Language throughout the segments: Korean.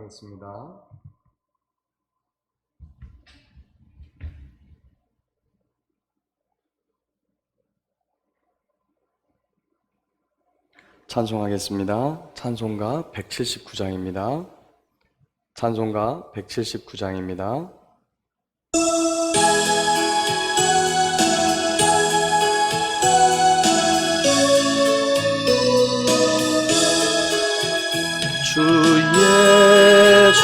찬송하겠습니다. 찬송하겠습니다. 찬송가 179장입니다. 찬송가 179장입니다. 주 예수님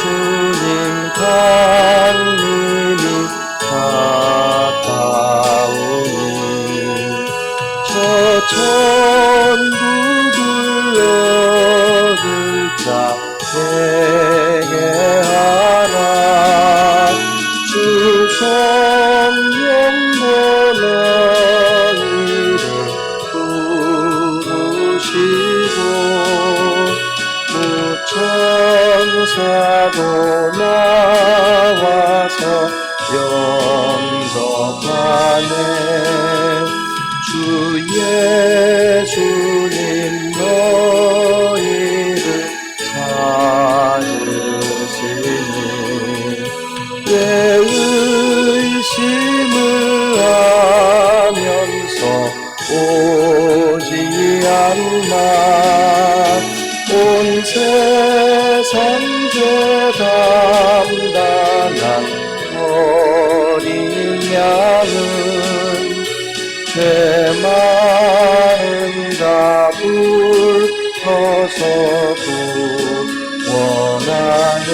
강림이 가까우니 저 천국을 얻을 자 되게 하라. 주 성령 보너리를 부르시고 천사도 나와서 영접하네. 주 예수님 너희를 찾으시니 왜 의심을 하면서 오지 않나. 온 세상 죄 담당한 어린 양은 죄 많은 답을 벗어도 원하네.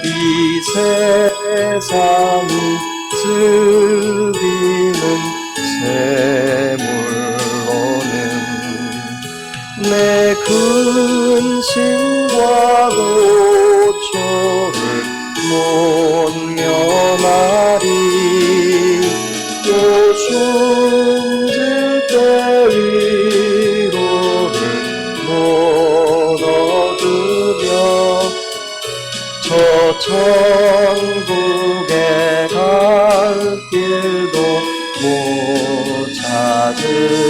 이 세상이 즐기는 샘물로는 내 근심과 고초를 못 면하리. 또 숨질 때 위로를 못 얻으며 저 천국에 갈 길도 못 찾으리.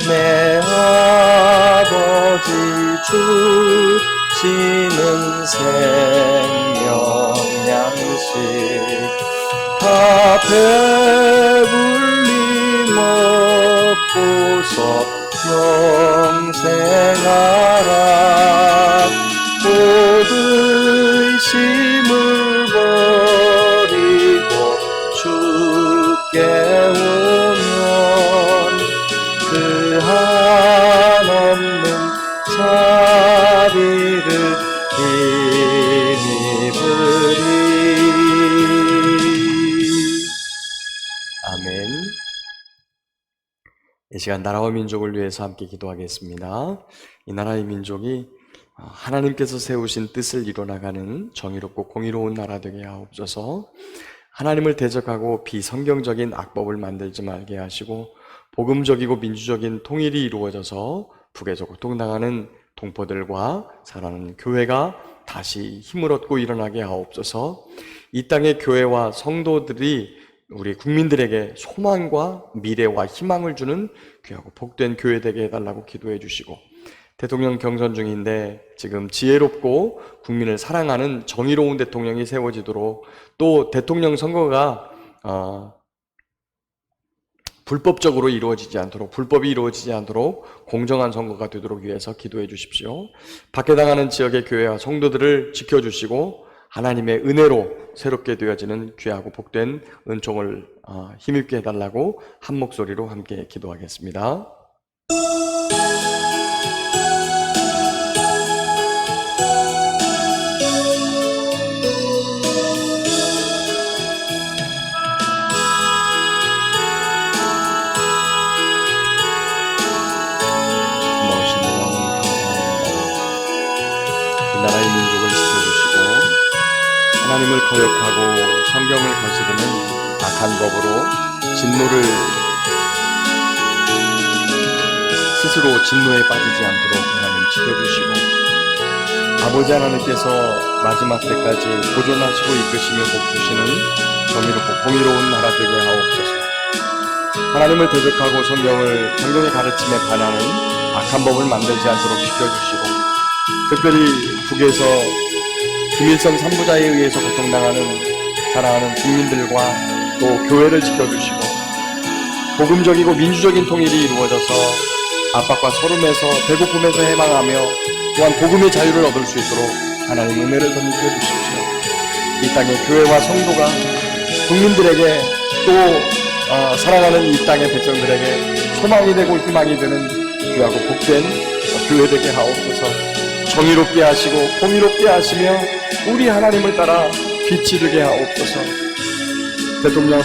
내 아버지 주시는 생명 양식 다 배불리 먹고서 영생하라. 곧 의심을 버리고 주께 오면 그 한없는 자비를 힘입으리. 아멘. 이 시간 나라와 민족을 위해서 함께 기도하겠습니다. 이 나라의 민족이 하나님께서 세우신 뜻을 이뤄나가는 정의롭고 공의로운 나라 되게 하옵소서. 하나님을 대적하고 비성경적인 악법을 만들지 말게 하시고 복음적이고 민주적인 통일이 이루어져서 북에서 고통당하는 동포들과 사랑하는 교회가 다시 힘을 얻고 일어나게 하옵소서. 이 땅의 교회와 성도들이 우리 국민들에게 소망과 미래와 희망을 주는 귀하고 복된 교회 되게 해달라고 기도해 주시고, 대통령 경선 중인데 지금 지혜롭고 국민을 사랑하는 정의로운 대통령이 세워지도록, 또 대통령 선거가 불법적으로 이루어지지 않도록, 불법이 이루어지지 않도록 공정한 선거가 되도록 위해서 기도해 주십시오. 박해당하는 지역의 교회와 성도들을 지켜주시고 하나님의 은혜로 새롭게 되어지는 귀하고 복된 은총을 힘입게 해달라고 한 목소리로 함께 기도하겠습니다. 나라의 민족을 지켜주시고 하나님을 거역하고 성경을 거스르는 악한 법으로 진노를 스스로 진노에 빠지지 않도록 하나님 지켜주시고, 아버지 하나님께서 마지막 때까지 보존하시고 이끄시며 복주시는 정의롭고 공의로운 나라 되게 하옵소서. 하나님을 대적하고 성경의 가르침에 반하는 악한 법을 만들지 않도록 지켜주시고, 특별히 북에서 김일성 3부자에 의해서 고통당하는 자라나는 국민들과 또 교회를 지켜주시고 복음적이고 민주적인 통일이 이루어져서 압박과 소름에서 배고픔에서 해방하며 또한 복음의 자유를 얻을 수 있도록 하나님 은혜를 덧입혀 주십시오. 이 땅의 교회와 성도가 국민들에게 또 사랑하는 이 땅의 백성들에게 소망이 되고 희망이 되는 귀하고 복된 교회 되게 하옵소서. 정의롭게 하시고 공의롭게 하시며 우리 하나님을 따라 빛이 되게 하옵소서. 대통령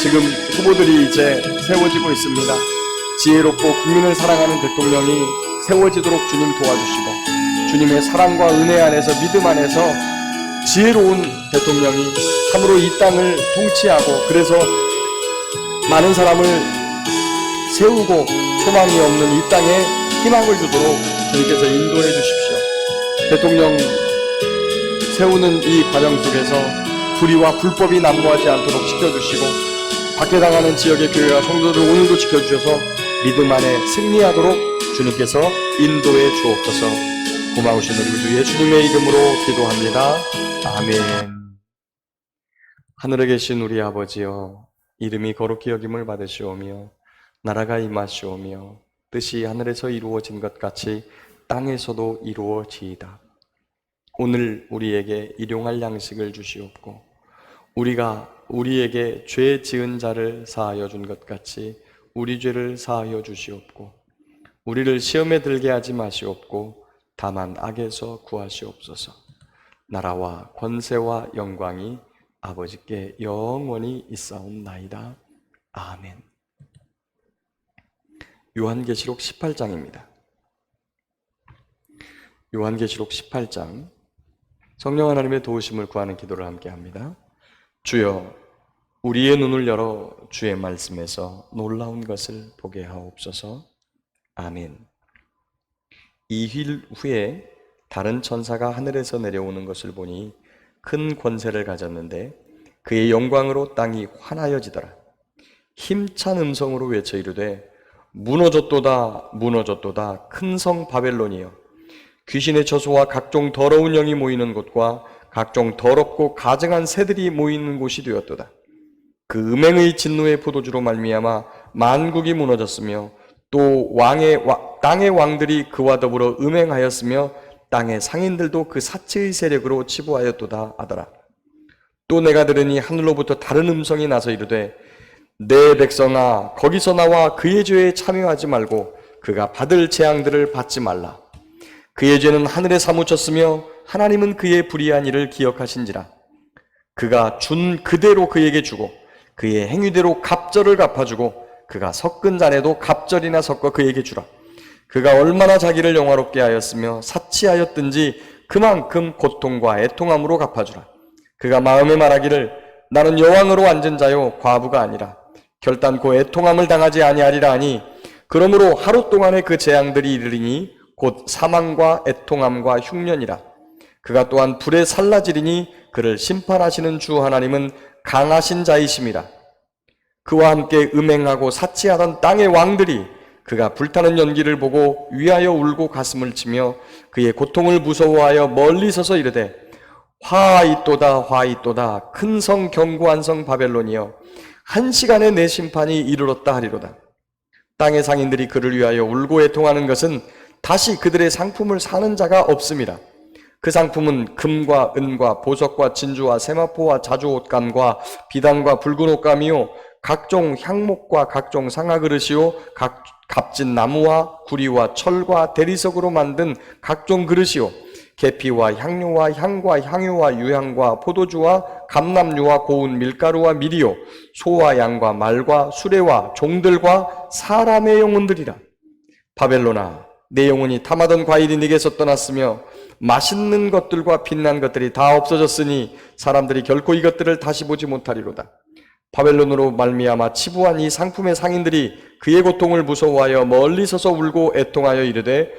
지금 후보들이 이제 세워지고 있습니다. 지혜롭고 국민을 사랑하는 대통령이 세워지도록 주님 도와주시고 주님의 사랑과 은혜 안에서 믿음 안에서 지혜로운 대통령이 참으로 이 땅을 통치하고 그래서 많은 사람을 세우고 소망이 없는 이 땅에 희망을 주도록 주님께서 인도해 주십시오. 대통령 세우는 이 과정 속에서 불의와 불법이 난무하지 않도록 지켜주시고 박해당하는 지역의 교회와 성도들을 오늘도 지켜주셔서 믿음 안에 승리하도록 주님께서 인도해 주옵소서. 고마우신 우리 주 예수님의 이름으로 기도합니다. 아멘. 하늘에 계신 우리 아버지여, 이름이 거룩히 여김을 받으시오며 나라가 임하시오며 뜻이 하늘에서 이루어진 것 같이 땅에서도 이루어지이다. 오늘 우리에게 일용할 양식을 주시옵고 우리가 우리에게 죄 지은 자를 사하여 준 것 같이 우리 죄를 사하여 주시옵고 우리를 시험에 들게 하지 마시옵고 다만 악에서 구하시옵소서. 나라와 권세와 영광이 아버지께 영원히 있사옵나이다. 아멘. 요한계시록 18장입니다. 요한계시록 18장, 성령 하나님의 도우심을 구하는 기도를 함께 합니다. 주여, 우리의 눈을 열어 주의 말씀에서 놀라운 것을 보게 하옵소서. 아멘. 2일 후에 다른 천사가 하늘에서 내려오는 것을 보니 큰 권세를 가졌는데 그의 영광으로 땅이 환하여지더라. 힘찬 음성으로 외쳐 이르되 무너졌도다 무너졌도다 큰 성 바벨론이여, 귀신의 처소와 각종 더러운 영이 모이는 곳과 각종 더럽고 가증한 새들이 모이는 곳이 되었도다. 그 음행의 진노의 포도주로 말미암아 만국이 무너졌으며 또 땅의 왕들이 그와 더불어 음행하였으며 땅의 상인들도 그 사체의 세력으로 치부하였도다 하더라. 또 내가 들으니 하늘로부터 다른 음성이 나서 이르되 내 백성아, 거기서 나와 그의 죄에 참여하지 말고 그가 받을 재앙들을 받지 말라. 그의 죄는 하늘에 사무쳤으며 하나님은 그의 불의한 일을 기억하신지라. 그가 준 그대로 그에게 주고 그의 행위대로 갑절을 갚아주고 그가 섞은 잔에도 갑절이나 섞어 그에게 주라. 그가 얼마나 자기를 영화롭게 하였으며 사치하였든지 그만큼 고통과 애통함으로 갚아주라. 그가 마음에 말하기를 나는 여왕으로 앉은 자요 과부가 아니라 결단코 애통함을 당하지 아니하리라 하니, 그러므로 하루 동안에 그 재앙들이 이르리니 곧 사망과 애통함과 흉년이라. 그가 또한 불에 살라지리니 그를 심판하시는 주 하나님은 강하신 자이심이라. 그와 함께 음행하고 사치하던 땅의 왕들이 그가 불타는 연기를 보고 위하여 울고 가슴을 치며 그의 고통을 무서워하여 멀리 서서 이르되 화 있도다 화 있도다 큰 성 견고한 성 바벨론이여, 한 시간에 내 심판이 이르렀다 하리로다. 땅의 상인들이 그를 위하여 울고 애통하는 것은 다시 그들의 상품을 사는 자가 없음이라. 그 상품은 금과 은과 보석과 진주와 세마포와 자주 옷감과 비단과 붉은 옷감이요 각종 향목과 각종 상아그릇이요 값진 나무와 구리와 철과 대리석으로 만든 각종 그릇이요 계피와 향료와 향과 향유와 유향과 포도주와 감람류와 고운 밀가루와 밀이요 소와 양과 말과 수레와 종들과 사람의 영혼들이라. 바벨론아, 내 영혼이 탐하던 과일이 네게서 떠났으며 맛있는 것들과 빛난 것들이 다 없어졌으니 사람들이 결코 이것들을 다시 보지 못하리로다. 바벨론으로 말미암아 치부한 이 상품의 상인들이 그의 고통을 무서워하여 멀리 서서 울고 애통하여 이르되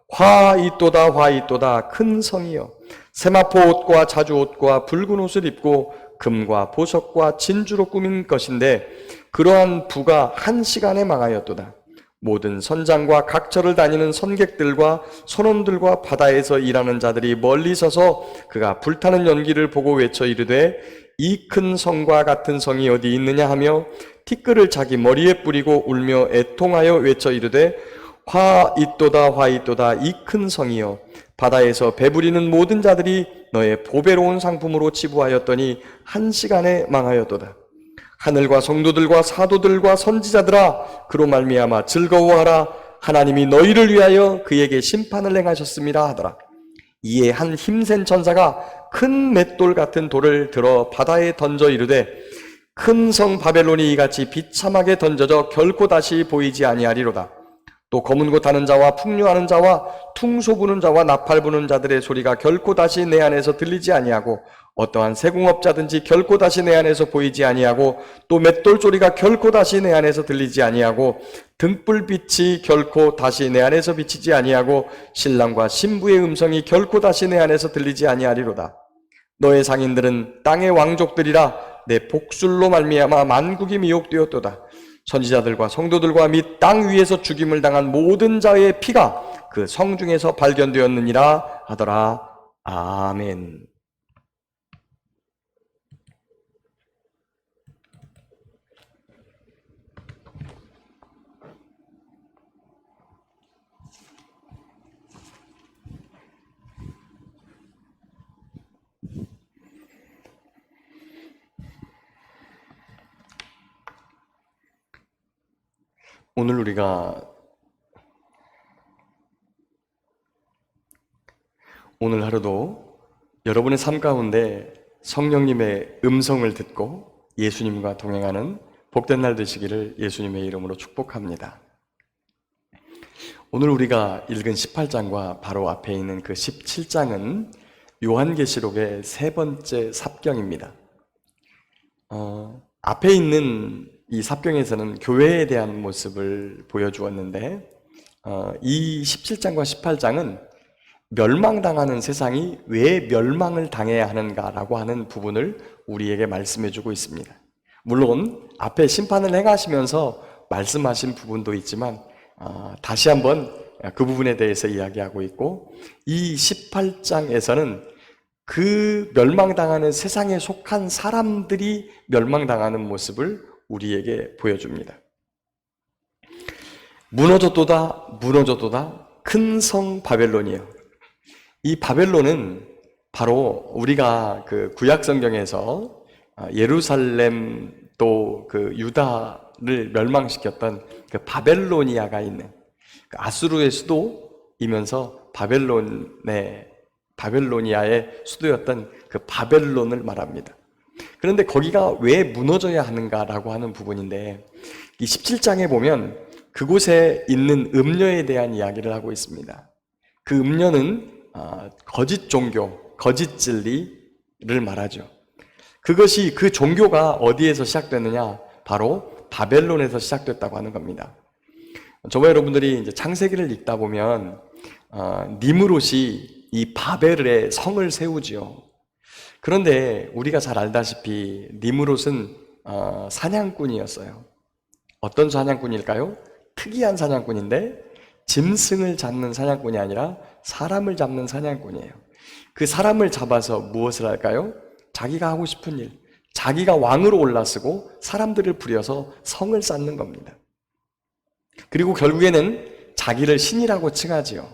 화 있도다 큰 성이여, 세마포 옷과 자주 옷과 붉은 옷을 입고 금과 보석과 진주로 꾸민 것인데 그러한 부가 한 시간에 망하였도다. 모든 선장과 각처를 다니는 선객들과 선원들과 바다에서 일하는 자들이 멀리 서서 그가 불타는 연기를 보고 외쳐 이르되 이 큰 성과 같은 성이 어디 있느냐 하며 티끌을 자기 머리에 뿌리고 울며 애통하여 외쳐 이르되 화 있도다 이 큰 성이여 바다에서 배부리는 모든 자들이 너의 보배로운 상품으로 치부하였더니 한 시간에 망하였도다. 하늘과 성도들과 사도들과 선지자들아 그로 말미암아 즐거워하라. 하나님이 너희를 위하여 그에게 심판을 행하셨습니다 하더라. 이에 한 힘센 천사가 큰 맷돌 같은 돌을 들어 바다에 던져 이르되 큰 성 바벨론이 이같이 비참하게 던져져 결코 다시 보이지 아니하리로다. 또 검은 곳 하는 자와 풍류하는 자와 퉁소 부는 자와 나팔 부는 자들의 소리가 결코 다시 내 안에서 들리지 아니하고 어떠한 세공업자든지 결코 다시 내 안에서 보이지 아니하고 또 맷돌 소리가 결코 다시 내 안에서 들리지 아니하고 등불빛이 결코 다시 내 안에서 비치지 아니하고 신랑과 신부의 음성이 결코 다시 내 안에서 들리지 아니하리로다. 너의 상인들은 땅의 왕족들이라 내 복술로 말미암아 만국이 미혹되었도다. 선지자들과 성도들과 및 땅 위에서 죽임을 당한 모든 자의 피가 그 성 중에서 발견되었느니라 하더라. 아멘. 오늘 하루도 여러분의 삶 가운데 성령님의 음성을 듣고 예수님과 동행하는 복된 날 되시기를 예수님의 이름으로 축복합니다. 오늘 우리가 읽은 18장과 바로 앞에 있는 그 17장은 요한계시록의 세 번째 삽경입니다. 앞에 있는 이 삽경에서는 교회에 대한 모습을 보여주었는데 이 17장과 18장은 멸망당하는 세상이 왜 멸망을 당해야 하는가라고 하는 부분을 우리에게 말씀해주고 있습니다. 물론 앞에 심판을 행하시면서 말씀하신 부분도 있지만 다시 한번 그 부분에 대해서 이야기하고 있고 이 18장에서는 그 멸망당하는 세상에 속한 사람들이 멸망당하는 모습을 우리에게 보여줍니다. 무너졌도다 큰 성 바벨론이요. 이 바벨론은 바로 우리가 그 구약 성경에서 예루살렘 또 그 유다를 멸망시켰던 그 바벨로니아가 있는 그 아수르의 수도이면서 바벨로니아의 수도였던 그 바벨론을 말합니다. 그런데 거기가 왜 무너져야 하는가라고 하는 부분인데 이 17장에 보면 그곳에 있는 음녀에 대한 이야기를 하고 있습니다. 그 음녀는 거짓 종교, 거짓 진리를 말하죠. 그것이 그 종교가 어디에서 시작됐느냐? 바로 바벨론에서 시작됐다고 하는 겁니다. 저와 여러분들이 이제 창세기를 읽다 보면 니므롯이 이 바벨의 성을 세우지요. 그런데 우리가 잘 알다시피 니므롯은 사냥꾼이었어요. 어떤 사냥꾼일까요? 특이한 사냥꾼인데 짐승을 잡는 사냥꾼이 아니라 사람을 잡는 사냥꾼이에요. 그 사람을 잡아서 무엇을 할까요? 자기가 하고 싶은 일, 자기가 왕으로 올라서고 사람들을 부려서 성을 쌓는 겁니다. 그리고 결국에는 자기를 신이라고 칭하지요.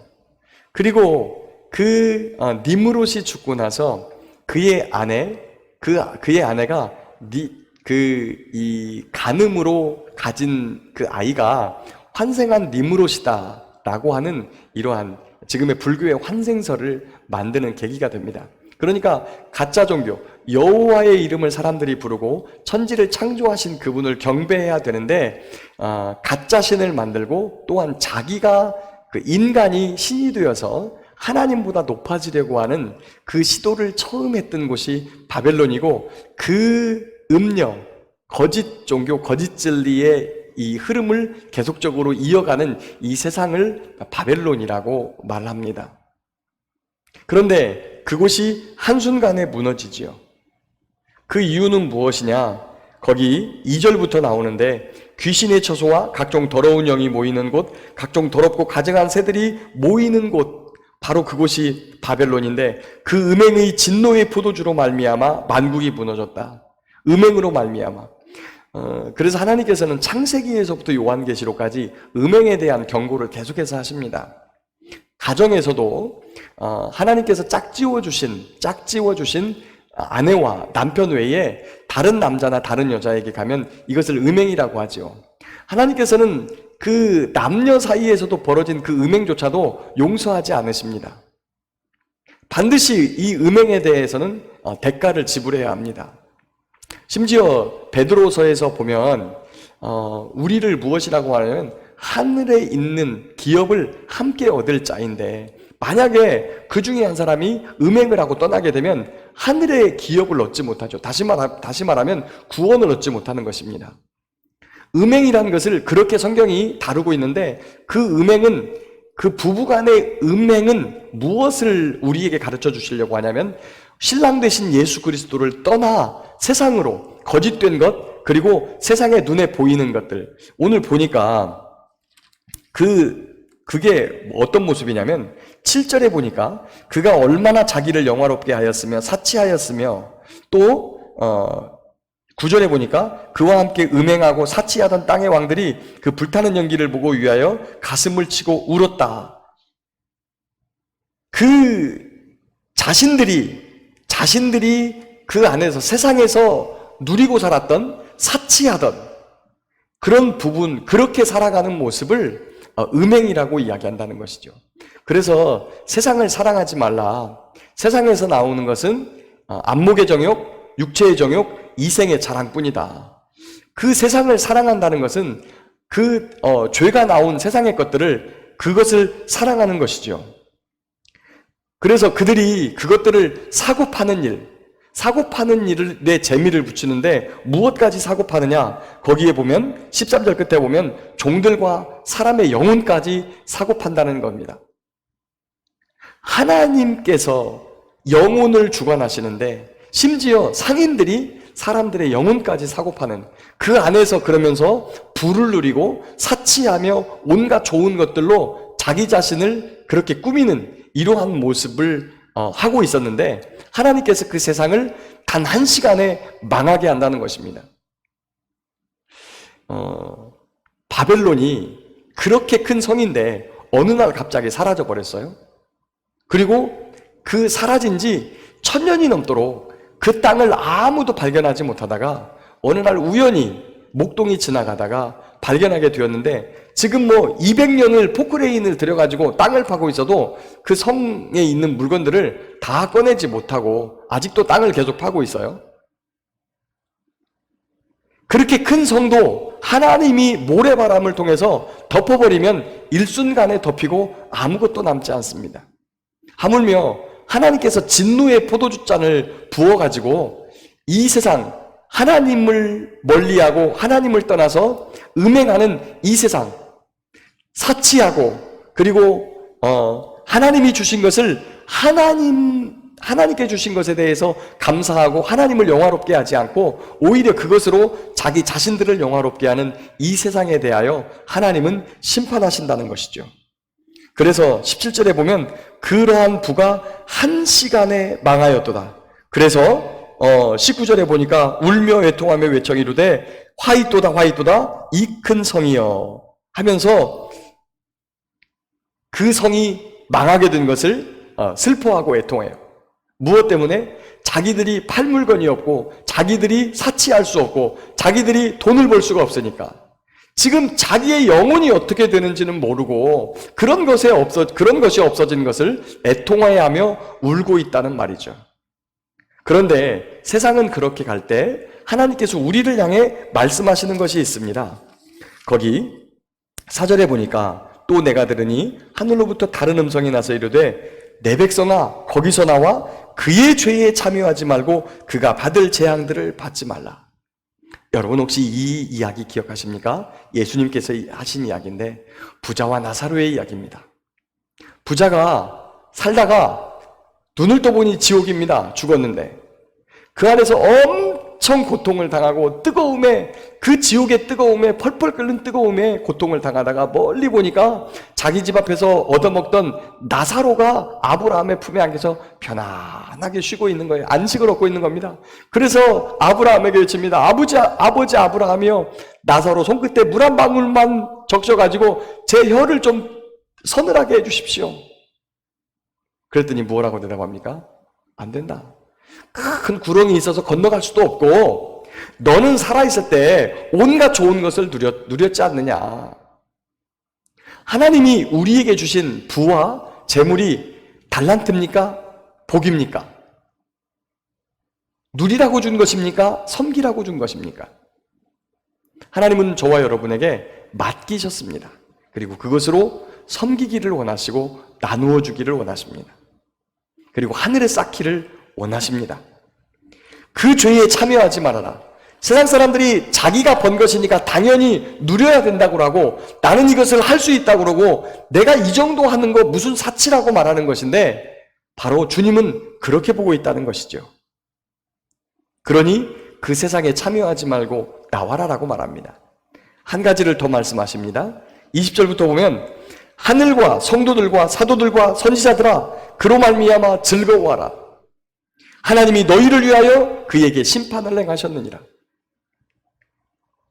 그리고 그 니므롯이 죽고 나서 그의 아내가 이 간음으로 가진 그 아이가 환생한 니므롯이다라고 하는 이러한 지금의 불교의 환생설을 만드는 계기가 됩니다. 그러니까 가짜 종교, 여호와의 이름을 사람들이 부르고 천지를 창조하신 그분을 경배해야 되는데 가짜 신을 만들고 또한 자기가 그 인간이 신이 되어서 하나님보다 높아지려고 하는 그 시도를 처음 했던 곳이 바벨론이고 그 음녀, 거짓 종교, 거짓 진리의 이 흐름을 계속적으로 이어가는 이 세상을 바벨론이라고 말합니다. 그런데 그곳이 한순간에 무너지지요. 그 이유는 무엇이냐? 거기 2절부터 나오는데 귀신의 처소와 각종 더러운 영이 모이는 곳, 각종 더럽고 가증한 새들이 모이는 곳, 바로 그곳이 바벨론인데 그 음행의 진노의 포도주로 말미암아 만국이 무너졌다. 음행으로 말미암아. 그래서 하나님께서는 창세기에서부터 요한계시록까지 음행에 대한 경고를 계속해서 하십니다. 가정에서도 하나님께서 짝지워 주신 아내와 남편 외에 다른 남자나 다른 여자에게 가면 이것을 음행이라고 하죠. 하나님께서는 그 남녀 사이에서도 벌어진 그 음행조차도 용서하지 않으십니다. 반드시 이 음행에 대해서는 대가를 지불해야 합니다. 심지어 베드로서에서 보면 우리를 무엇이라고 하냐면 하늘에 있는 기업을 함께 얻을 자인데, 만약에 그 중에 한 사람이 음행을 하고 떠나게 되면 하늘의 기업을 얻지 못하죠. 다시 말하면 구원을 얻지 못하는 것입니다. 음행이라는 것을 그렇게 성경이 다루고 있는데, 그 음행은, 그 부부간의 음행은 무엇을 우리에게 가르쳐 주시려고 하냐면 신랑 되신 예수 그리스도를 떠나 세상으로 거짓된 것, 그리고 세상의 눈에 보이는 것들. 오늘 보니까 그게 어떤 모습이냐면 7절에 보니까 그가 얼마나 자기를 영화롭게 하였으며 사치하였으며, 또 9절에 보니까 그와 함께 음행하고 사치하던 땅의 왕들이 그 불타는 연기를 보고 위하여 가슴을 치고 울었다. 그 자신들이 그 안에서 세상에서 누리고 살았던, 사치하던 그런 부분, 그렇게 살아가는 모습을 음행이라고 이야기한다는 것이죠. 그래서 세상을 사랑하지 말라. 세상에서 나오는 것은 안목의 정욕, 육체의 정욕, 이생의 자랑뿐이다. 그 세상을 사랑한다는 것은 죄가 나온 세상의 그것을 사랑하는 것이죠. 그래서 그들이 그것들을 사고 파는 일을 내 재미를 붙이는데 무엇까지 사고 파느냐? 거기에 보면 13절 끝에 보면 종들과 사람의 영혼까지 사고 판다는 겁니다. 하나님께서 영혼을 주관하시는데 심지어 상인들이 사람들의 영혼까지 사고 파는, 그 안에서 그러면서 부를 누리고 사치하며 온갖 좋은 것들로 자기 자신을 그렇게 꾸미는 이러한 모습을 하고 있었는데, 하나님께서 그 세상을 단 한 시간에 망하게 한다는 것입니다. 바벨론이 그렇게 큰 성인데 어느 날 갑자기 사라져 버렸어요. 그리고 그 사라진 지 1000년이 넘도록 그 땅을 아무도 발견하지 못하다가 어느 날 우연히 목동이 지나가다가 발견하게 되었는데, 지금 200년을 포크레인을 들여가지고 땅을 파고 있어도 그 성에 있는 물건들을 다 꺼내지 못하고 아직도 땅을 계속 파고 있어요. 그렇게 큰 성도 하나님이 모래바람을 통해서 덮어버리면 일순간에 덮이고 아무것도 남지 않습니다. 하물며 하나님께서 진노의 포도주잔을 부어가지고 이 세상, 하나님을 멀리하고 하나님을 떠나서 음행하는 이 세상, 사치하고, 그리고 하나님이 주신 것을 하나님께 주신 것에 대해서 감사하고 하나님을 영화롭게 하지 않고 오히려 그것으로 자기 자신들을 영화롭게 하는 이 세상에 대하여 하나님은 심판하신다는 것이죠. 그래서 17절에 보면 그러한 부가 한 시간에 망하였도다. 그래서 19절에 보니까 울며 애통하며 외청 이르되 화이또다 화이또다 이 큰 성이여 하면서 그 성이 망하게 된 것을 슬퍼하고 애통해요. 무엇 때문에? 자기들이 팔 물건이 없고, 자기들이 사치할 수 없고, 자기들이 돈을 벌 수가 없으니까. 지금 자기의 영혼이 어떻게 되는지는 모르고 그런 것이 없어진 것을 애통하여하며 울고 있다는 말이죠. 그런데 세상은 그렇게 갈 때 하나님께서 우리를 향해 말씀하시는 것이 있습니다. 거기 4절에 보니까 또 내가 들으니 하늘로부터 다른 음성이 나서 이르되 내 백성아 거기서 나와 그의 죄에 참여하지 말고 그가 받을 재앙들을 받지 말라. 여러분 혹시 이 이야기 기억하십니까? 예수님께서 하신 이야기인데 부자와 나사로의 이야기입니다. 부자가 살다가 눈을 떠보니 지옥입니다. 죽었는데 그 안에서 엄청 고통을 당하고 뜨거움에, 그 지옥의 뜨거움에, 펄펄 끓는 뜨거움에 고통을 당하다가 멀리 보니까 자기 집 앞에서 얻어먹던 나사로가 아브라함의 품에 안겨서 편안하게 쉬고 있는 거예요. 안식을 얻고 있는 겁니다. 그래서 아브라함에게 외칩니다. 아버지 아브라함이요, 나사로 손끝에 물 한 방울만 적셔가지고 제 혀를 좀 서늘하게 해주십시오. 그랬더니 뭐라고 대답합니까? 안 된다. 큰 구렁이 있어서 건너갈 수도 없고, 너는 살아있을 때 온갖 좋은 것을 누렸지 않느냐. 하나님이 우리에게 주신 부와 재물이 달란트입니까? 복입니까? 누리라고 준 것입니까? 섬기라고 준 것입니까? 하나님은 저와 여러분에게 맡기셨습니다. 그리고 그것으로 섬기기를 원하시고 나누어 주기를 원하십니다. 그리고 하늘에 쌓기를 원하십니다. 그 죄에 참여하지 말아라. 세상 사람들이 자기가 번 것이니까 당연히 누려야 된다고 하고, 나는 이것을 할 수 있다고 그러고, 내가 이 정도 하는 거 무슨 사치라고 말하는 것인데, 바로 주님은 그렇게 보고 있다는 것이죠. 그러니 그 세상에 참여하지 말고 나와라라고 말합니다. 한 가지를 더 말씀하십니다. 20절부터 보면, 하늘과 성도들과 사도들과 선지자들아, 그로 말미암아 즐거워하라. 하나님이 너희를 위하여 그에게 심판을 행하셨느니라.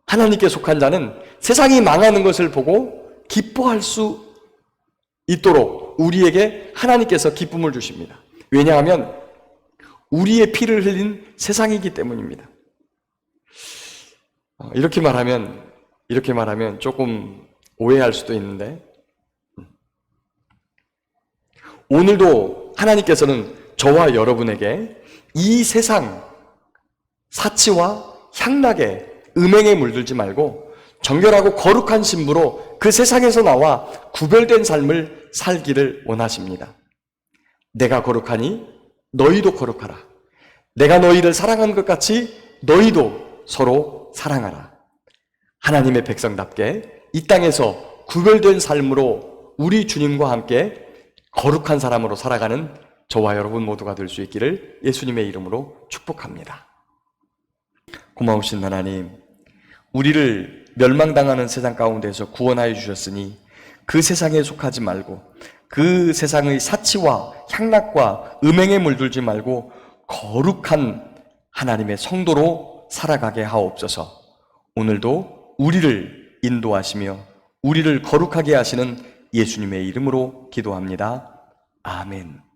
하나님께 속한 자는 세상이 망하는 것을 보고 기뻐할 수 있도록 우리에게 하나님께서 기쁨을 주십니다. 왜냐하면 우리의 피를 흘린 세상이기 때문입니다. 이렇게 말하면 조금 오해할 수도 있는데, 오늘도 하나님께서는 저와 여러분에게 이 세상 사치와 향락에 음행에 물들지 말고 정결하고 거룩한 신부로 그 세상에서 나와 구별된 삶을 살기를 원하십니다. 내가 거룩하니 너희도 거룩하라. 내가 너희를 사랑한 것 같이 너희도 서로 사랑하라. 하나님의 백성답게 이 땅에서 구별된 삶으로 우리 주님과 함께 거룩한 사람으로 살아가는 저와 여러분 모두가 될 수 있기를 예수님의 이름으로 축복합니다. 고마우신 하나님, 우리를 멸망당하는 세상 가운데서 구원하여 주셨으니 그 세상에 속하지 말고 그 세상의 사치와 향락과 음행에 물들지 말고 거룩한 하나님의 성도로 살아가게 하옵소서. 오늘도 우리를 인도하시며 우리를 거룩하게 하시는 예수님의 이름으로 기도합니다. 아멘.